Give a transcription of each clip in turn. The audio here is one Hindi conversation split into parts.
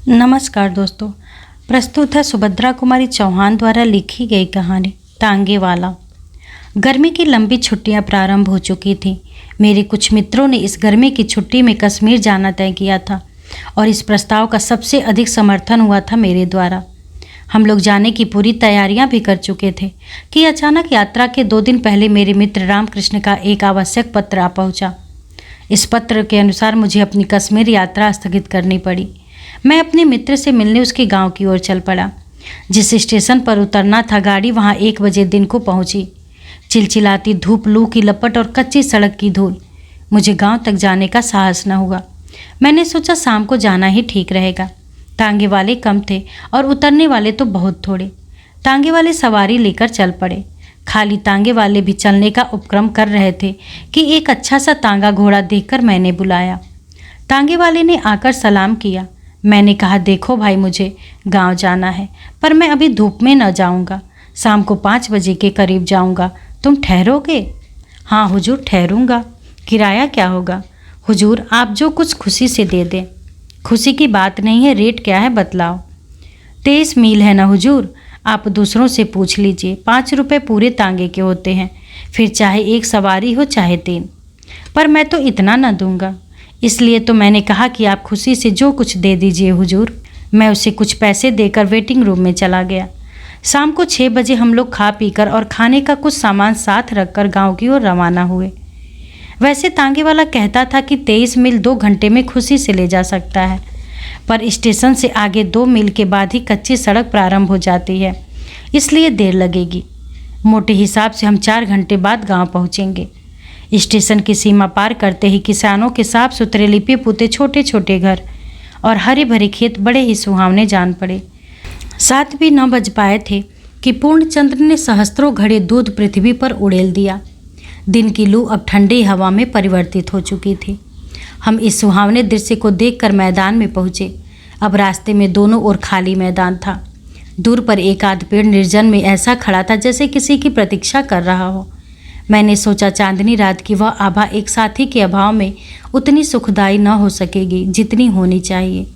नमस्कार दोस्तों। प्रस्तुत है सुभद्रा कुमारी चौहान द्वारा लिखी गई कहानी तांगे वाला। गर्मी की लंबी छुट्टियां प्रारंभ हो चुकी थीं। मेरे कुछ मित्रों ने इस गर्मी की छुट्टी में कश्मीर जाना तय किया था और इस प्रस्ताव का सबसे अधिक समर्थन हुआ था मेरे द्वारा। हम लोग जाने की पूरी तैयारियां भी कर चुके थे कि अचानक यात्रा के 2 दिन पहले मेरे मित्र रामकृष्ण का एक आवश्यक पत्र आ पहुंचा। इस पत्र के अनुसार मुझे अपनी कश्मीर यात्रा स्थगित करनी पड़ी। मैं अपने मित्र से मिलने उसके गांव की ओर चल पड़ा। जिस स्टेशन पर उतरना था गाड़ी वहां 1 बजे दिन को पहुंची। चिलचिलाती धूप, लू की लपट और कच्ची सड़क की धूल, मुझे गांव तक जाने का साहस न हुआ। मैंने सोचा शाम को जाना ही ठीक रहेगा। तांगे वाले कम थे और उतरने वाले तो बहुत थोड़े। तांगे वाले सवारी लेकर चल पड़े। खाली तांगे वाले भी चलने का उपक्रम कर रहे थे कि एक अच्छा सा तांगा घोड़ा देखकर मैंने बुलाया। तांगे वाले ने आकर सलाम किया। मैंने कहा, देखो भाई, मुझे गांव जाना है, पर मैं अभी धूप में न जाऊंगा। शाम को 5 बजे के करीब जाऊंगा। तुम ठहरोगे? हाँ हुजूर, ठहरूंगा। किराया क्या होगा? हुजूर, आप जो कुछ खुशी से दे दें। खुशी की बात नहीं है, रेट क्या है बतलाओ। 23 मील है ना हुजूर, आप दूसरों से पूछ लीजिए। 5 रुपये पूरे तांगे के होते हैं, फिर चाहे एक सवारी हो चाहे 3। पर मैं तो इतना न दूंगा, इसलिए तो मैंने कहा कि आप खुशी से जो कुछ दे दीजिए हुजूर। मैं उसे कुछ पैसे देकर वेटिंग रूम में चला गया। शाम को 6 बजे हम लोग खा पीकर और खाने का कुछ सामान साथ रखकर गांव की ओर रवाना हुए। वैसे तांगे वाला कहता था कि 23 मील 2 घंटे में खुशी से ले जा सकता है, पर स्टेशन से आगे 2 मील के बाद ही कच्ची सड़क प्रारंभ हो जाती है, इसलिए देर लगेगी। मोटे हिसाब से हम 4 घंटे बाद गाँव पहुँचेंगे। स्टेशन की सीमा पार करते ही किसानों के साफ सुथरे लिपे पुते छोटे छोटे घर और हरे भरे खेत बड़े ही सुहावने जान पड़े। 7 भी न बज पाए थे कि पूर्णचंद्र ने सहस्त्रों घड़े दूध पृथ्वी पर उड़ेल दिया। दिन की लू अब ठंडी हवा में परिवर्तित हो चुकी थी। हम इस सुहावने दृश्य को देखकर मैदान में पहुँचे। अब रास्ते में दोनों ओर खाली मैदान था। दूर पर एक आध पेड़ निर्जन में ऐसा खड़ा था जैसे किसी की प्रतीक्षा कर रहा हो। मैंने सोचा चांदनी रात की वह आभा एक साथी के अभाव में उतनी सुखदायी न हो सकेगी जितनी होनी चाहिए।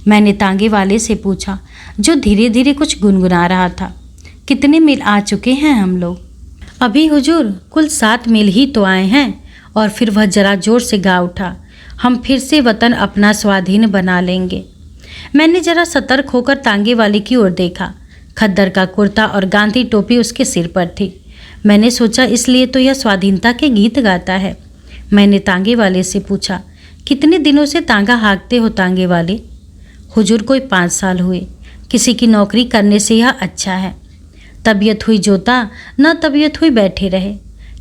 मैंने तांगे वाले से पूछा, जो धीरे धीरे कुछ गुनगुना रहा था, कितने मील आ चुके हैं हम लोग? अभी हुजूर कुल 7 मील ही तो आए हैं। और फिर वह जरा जोर से गा उठा, हम फिर से वतन अपना स्वाधीन बना लेंगे। मैंने जरा सतर्क होकर तांगे वाले की ओर देखा। खद्दर का कुर्ता और गांधी टोपी उसके सिर पर थी। मैंने सोचा इसलिए तो यह स्वाधीनता के गीत गाता है। मैंने तांगे वाले से पूछा, कितने दिनों से तांगा हाँकते हो तांगे वाले? हुजूर कोई 5 साल हुए। किसी की नौकरी करने से यह अच्छा है। तबीयत हुई जोता, न तबीयत हुई बैठे रहे।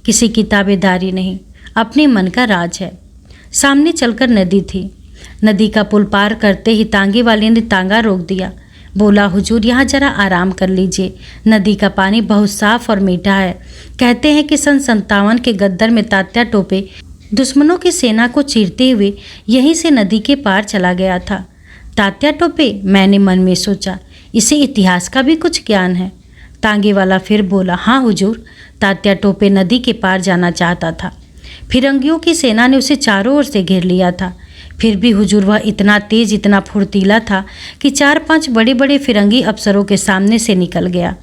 किसी की ताबेदारी नहीं, अपने मन का राज है। सामने चलकर नदी थी। नदी का पुल पार करते ही तांगे वाले ने तांगा रोक दिया। बोला, हुजूर यहाँ जरा आराम कर लीजिए। नदी का पानी बहुत साफ और मीठा है। कहते हैं कि सन 57 के गद्दर में तात्या टोपे दुश्मनों की सेना को चीरते हुए यहीं से नदी के पार चला गया था। तात्या टोपे? मैंने मन में सोचा, इसे इतिहास का भी कुछ ज्ञान है। तांगे वाला फिर बोला, हाँ हुजूर, तात्या टोपे नदी के पार जाना चाहता था। फिरंगियों की सेना ने उसे चारों ओर से घेर लिया था। फिर भी हुजूर वह इतना तेज, इतना फुर्तीला था कि 4-5 बड़े बड़े फिरंगी अफसरों के सामने से निकल गया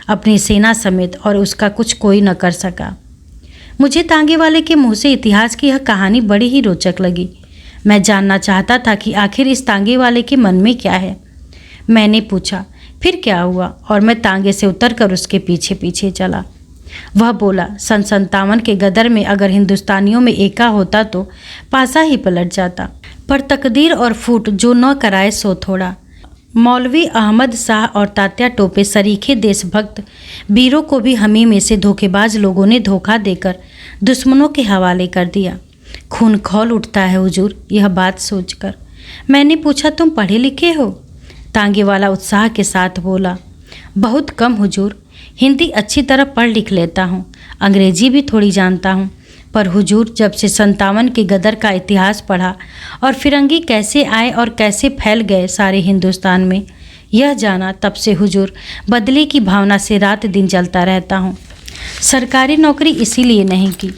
अपनी सेना समेत, और उसका कुछ कोई न कर सका। मुझे तांगे वाले के मुंह से इतिहास की यह कहानी बड़ी ही रोचक लगी। मैं जानना चाहता था कि आखिर इस तांगे वाले के मन में क्या है। मैंने पूछा, फिर क्या हुआ? और मैं तांगे से उतरकर उसके पीछे पीछे चला। वह बोला, सन 57 के गदर में अगर हिंदुस्तानियों में एका होता तो पासा ही पलट जाता, पर तकदीर और फूट जो न कराए सो थोड़ा। मौलवी अहमद शाह और तात्या टोपे सरीखे देशभक्त वीरों को भी हमी में से धोखेबाज लोगों ने धोखा देकर दुश्मनों के हवाले कर दिया। खून खौल उठता है हुजूर यह बात सोचकर। मैंने पूछा, तुम पढ़े लिखे हो? तांगे वाला उत्साह के साथ बोला, बहुत कम हुजूर। हिंदी अच्छी तरह पढ़ लिख लेता हूँ, अंग्रेजी भी थोड़ी जानता हूँ, पर हुजूर जब से 57 के गदर का इतिहास पढ़ा और फिरंगी कैसे आए और कैसे फैल गए सारे हिंदुस्तान में, यह जाना, तब से हुजूर बदले की भावना से रात दिन जलता रहता हूँ। सरकारी नौकरी इसीलिए नहीं की।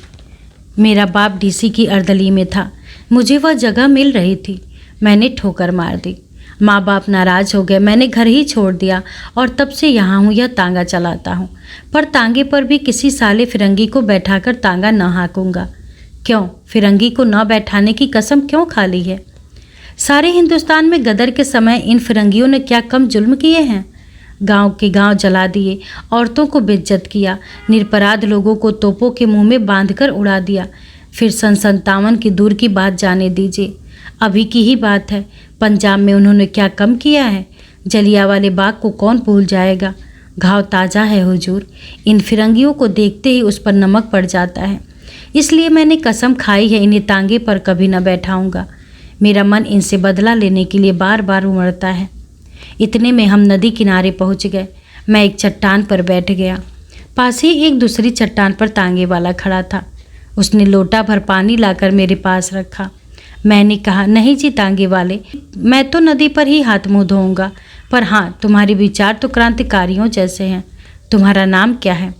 मेरा बाप डीसी की अर्दली में था, मुझे वह जगह मिल रही थी। मैंने ठोकर मार दी। माँ बाप नाराज हो गए, मैंने घर ही छोड़ दिया और तब से यहाँ हूँ, यह तांगा चलाता हूँ। पर तांगे पर भी किसी साले फिरंगी को बैठाकर तांगा न हाँकूंगा। क्यों? फिरंगी को न बैठाने की कसम क्यों खा ली है? सारे हिंदुस्तान में गदर के समय इन फिरंगियों ने क्या कम जुल्म किए हैं? गांव के गांव जला दिए, औरतों को बेइज्जत किया, निरपराध लोगों को तोपों के मुंह में बांधकर उड़ा दिया। फिर सन 57 की दूर की बात जाने दीजिए, अभी की ही बात है, पंजाब में उन्होंने क्या कम किया है? जलियांवाले बाग को कौन भूल जाएगा? घाव ताज़ा है हुजूर, इन फिरंगियों को देखते ही उस पर नमक पड़ जाता है। इसलिए मैंने कसम खाई है, इन्हें तांगे पर कभी न बैठाऊंगा। मेरा मन इनसे बदला लेने के लिए बार बार उमड़ता है। इतने में हम नदी किनारे पहुंच गए। मैं एक चट्टान पर बैठ गया। पास ही एक दूसरी चट्टान पर तांगे वाला खड़ा था। उसने लोटा भर पानी लाकर मेरे पास रखा। मैंने कहा, नहीं जी तांगे वाले, मैं तो नदी पर ही हाथ मुँह धोऊंगा, पर हाँ, तुम्हारे विचार तो क्रांतिकारियों जैसे हैं। तुम्हारा नाम क्या है?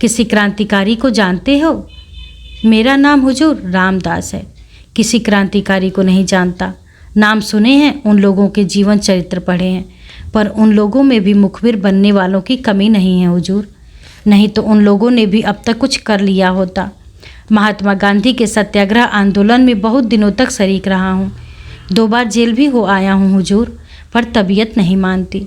किसी क्रांतिकारी को जानते हो? मेरा नाम हुजूर रामदास है। किसी क्रांतिकारी को नहीं जानता। नाम सुने हैं, उन लोगों के जीवन चरित्र पढ़े हैं, पर उन लोगों में भी मुखबिर बनने वालों की कमी नहीं है हुजूर। नहीं तो उन लोगों ने भी अब तक कुछ कर लिया होता। महात्मा गांधी के सत्याग्रह आंदोलन में बहुत दिनों तक शरीक रहा हूँ। 2 बार जेल भी हो आया हूँ हुजूर, पर तबीयत नहीं मानती।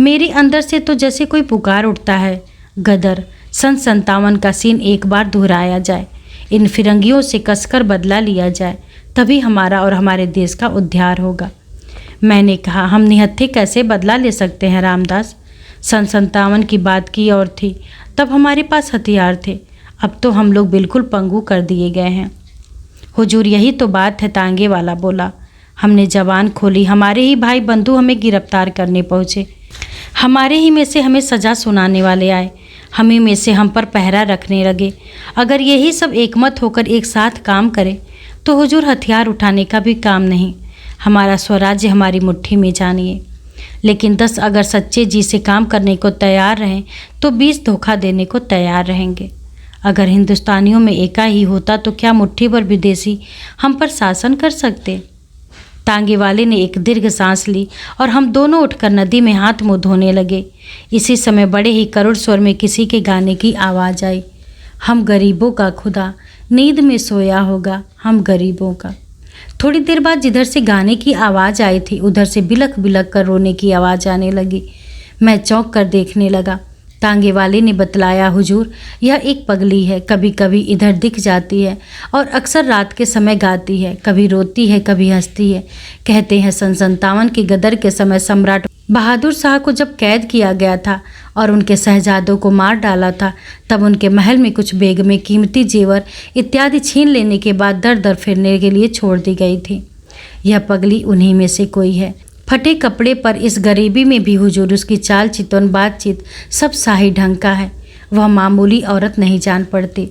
मेरे अंदर से तो जैसे कोई पुकार उठता है, गदर, सन 57 का सीन एक बार दोहराया जाए, इन फिरंगियों से कसकर बदला लिया जाए, तभी हमारा और हमारे देश का उद्धार होगा। मैंने कहा, हम निहत्थे कैसे बदला ले सकते हैं रामदास? सन 57 की बात की और थी, तब हमारे पास हथियार थे, अब तो हम लोग बिल्कुल पंगु कर दिए गए हैं। हुजूर, यही तो बात है, तांगे वाला बोला। हमने जबान खोली, हमारे ही भाई बंधु हमें गिरफ्तार करने पहुँचे, हमारे ही में से हमें सज़ा सुनाने वाले आए, हमें में से हम पर पहरा रखने लगे। अगर यही सब एकमत होकर एक साथ काम करे तो हुजूर हथियार उठाने का भी काम नहीं। हमारा स्वराज्य हमारी मुट्ठी में जानिए। लेकिन 10 अगर सच्चे जी से काम करने को तैयार रहें तो 20 धोखा देने को तैयार रहेंगे। अगर हिंदुस्तानियों में एका ही होता तो क्या मुट्ठी भर विदेशी हम पर शासन कर सकते? तांगे वाले ने एक दीर्घ सांस ली और हम दोनों उठकर नदी में हाथ मुँह धोने लगे। इसी समय बड़े ही करुण स्वर में किसी के गाने की आवाज़ आई, हम गरीबों का खुदा नींद में सोया होगा, हम गरीबों का। थोड़ी देर बाद जिधर से गाने की आवाज़ आई थी उधर से बिलख बिलख कर रोने की आवाज़ आने लगी। मैं चौंक कर देखने लगा। तांगे वाले ने बतलाया, हुजूर, यह एक पगली है, कभी कभी इधर दिख जाती है और अक्सर रात के समय गाती है, कभी रोती है कभी हंसती है। कहते हैं सन 57 की गदर के समय सम्राट बहादुर शाह को जब कैद किया गया था और उनके शहजादों को मार डाला था, तब उनके महल में कुछ बेगमें कीमती जेवर इत्यादि छीन लेने के बाद दर दर फिरने के लिए छोड़ दी गई थी। यह पगली उन्हीं में से कोई है। फटे कपड़े पर इस गरीबी में भी हुजूर उसकी चाल चितवन बातचीत सब शाही ढंग का है। वह मामूली औरत नहीं जान पड़ती।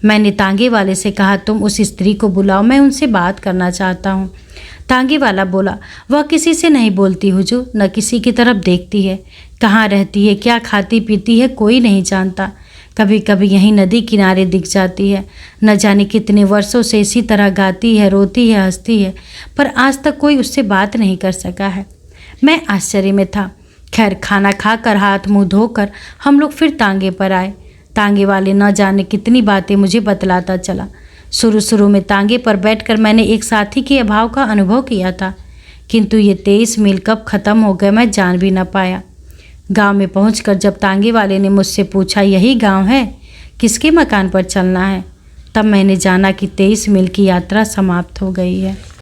मैंने तांगे वाले से कहा, तुम उस स्त्री को बुलाओ, मैं उनसे बात करना चाहता हूँ। तांगे वाला बोला, वह किसी से नहीं बोलती हुजूर, न किसी की तरफ देखती है। कहाँ रहती है, क्या खाती पीती है, कोई नहीं जानता। कभी कभी यहीं नदी किनारे दिख जाती है। न जाने कितने वर्षों से इसी तरह गाती है, रोती है, हंसती है, पर आज तक कोई उससे बात नहीं कर सका है। मैं आश्चर्य में था। खैर, खाना खाकर हाथ मुंह धोकर हम लोग फिर तांगे पर आए। तांगे वाले न जाने कितनी बातें मुझे बतलाता चला। शुरू शुरू में तांगे पर बैठकर मैंने एक साथी के अभाव का अनुभव किया था, किंतु ये 23 मील कब ख़त्म हो गए मैं जान भी न पाया। गांव में पहुंचकर जब तांगे वाले ने मुझसे पूछा, यही गांव है, किसके मकान पर चलना है, तब मैंने जाना कि 23 मील की यात्रा समाप्त हो गई है।